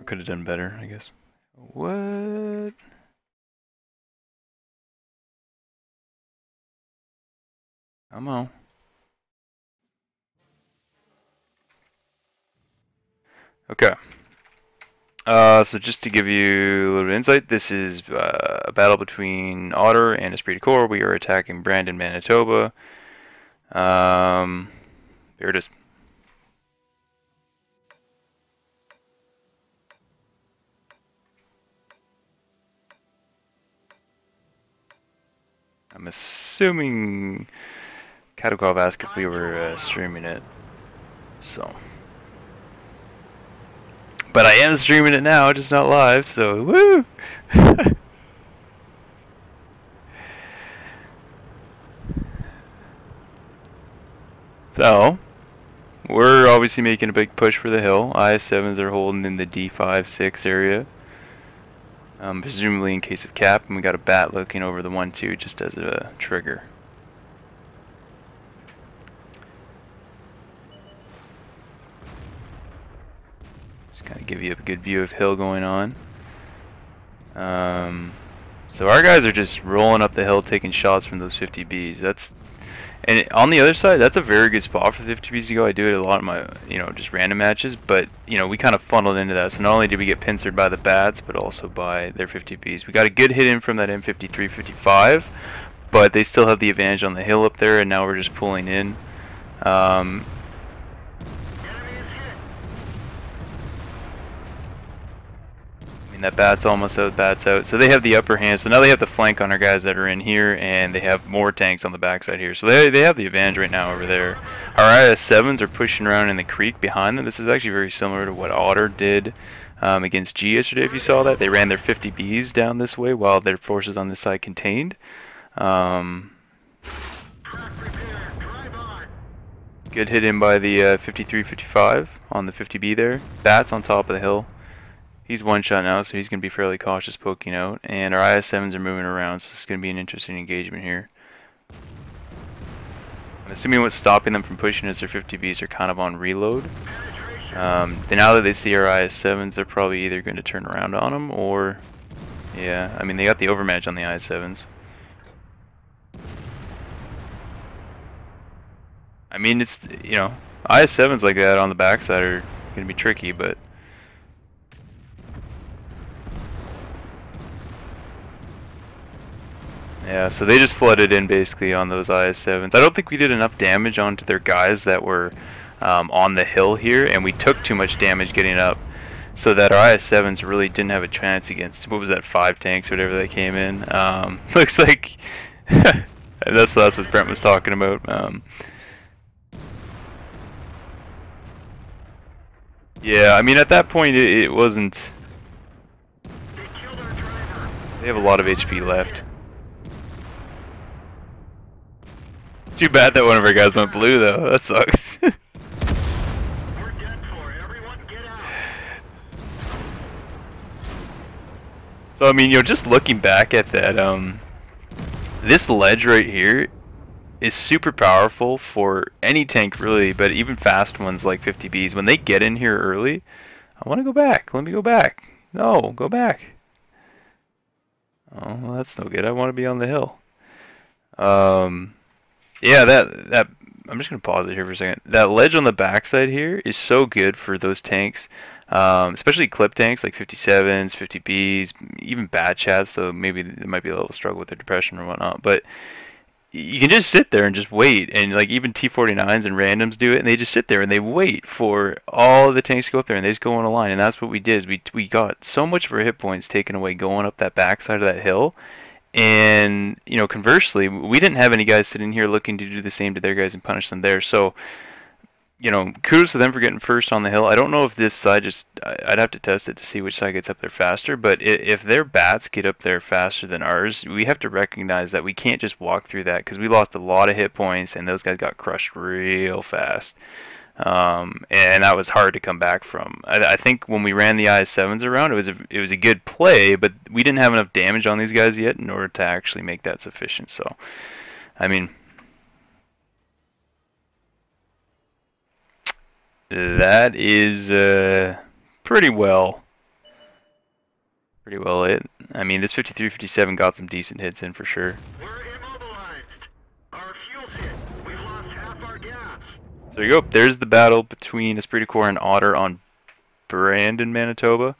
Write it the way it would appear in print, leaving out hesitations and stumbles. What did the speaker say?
could have done better, I guess. What? Come on. Okay. So just to give you a little bit of insight, this is a battle between OTTER and ESPRT. We are attacking Brandon, Manitoba. Here it is. I'm assuming Katakov asked if we were streaming it, so. But I am streaming it now, just not live, so woo! So, we're obviously making a big push for the hill. IS-7s are holding in the D5-6 area. Presumably in case of cap, and we got a bat looking over the 1-2 just as a trigger. Just kind of give you a good view of hill going on. So our guys are just rolling up the hill, taking shots from those 50Bs. And on the other side, that's a very good spot for the 50Bs to go. I do it a lot in my, just random matches, but, we kind of funneled into that. So not only did we get pincered by the bats, but also by their 50Bs. We got a good hit in from that M53, 55, but they still have the advantage on the hill up there, and now we're just pulling in. That bat's almost out, bat's out. So they have the upper hand. So now they have the flank on our guys that are in here, and they have more tanks on the backside here. So they have the advantage right now over there. Our IS-7s are pushing around in the creek behind them. This is actually very similar to what OTTER did against G yesterday, if you saw that. They ran their 50Bs down this way while their forces on this side contained. Good hit in by the 53-55 on the 50B there. Bats on top of the hill. He's one shot now, so he's going to be fairly cautious poking out. And our IS-7s are moving around, so it's going to be an interesting engagement here. I'm assuming what's stopping them from pushing is their 50Bs are kind of on reload. Now that they see our IS-7s, they're probably either going to turn around on them or... Yeah, I mean, they got the overmatch on the IS-7s. I mean, it's, IS-7s like that on the backside are going to be tricky, but... Yeah, so they just flooded in basically on those IS-7s. I don't think we did enough damage onto their guys that were on the hill here, and we took too much damage getting up, so that our IS-7s really didn't have a chance against, what was that, 5 tanks or whatever that came in. Looks like that's what Brent was talking about. Yeah, I mean at that point it wasn't. They have a lot of HP left. It's too bad that one of our guys went blue, though. That sucks. So, I mean, just looking back at that, this ledge right here is super powerful for any tank, really, but even fast ones like 50Bs. When they get in here early, I want to go back. Let me go back. No, go back. Oh, well, that's no good. I want to be on the hill. Yeah, that I'm just gonna pause it here for a second. That ledge on the backside here is so good for those tanks, especially clip tanks like 57s, 50Bs, even bat chats. Though maybe there might be a little struggle with their depression or whatnot, but you can just sit there and just wait. And like even T49s and randoms do it, and they just sit there and they wait for all the tanks to go up there, and they just go on a line. And that's what we did. Is we got so much of our hit points taken away going up that backside of that hill. And, conversely, we didn't have any guys sitting here looking to do the same to their guys and punish them there. So, kudos to them for getting first on the hill. I don't know if this side I'd have to test it to see which side gets up there faster. But if their bats get up there faster than ours, we have to recognize that we can't just walk through that because we lost a lot of hit points and those guys got crushed real fast. And that was hard to come back from. I think when we ran the IS-7s around, it was a good play, but we didn't have enough damage on these guys yet in order to actually make that sufficient. So, I mean, that is pretty well pretty well lit. I mean, this 53, 57 got some decent hits in for sure. We're immobilized. Our fuel's hit. We've lost half our gas. So there you go. There's the battle between Esprit de Corps and Otter on Brandon, Manitoba.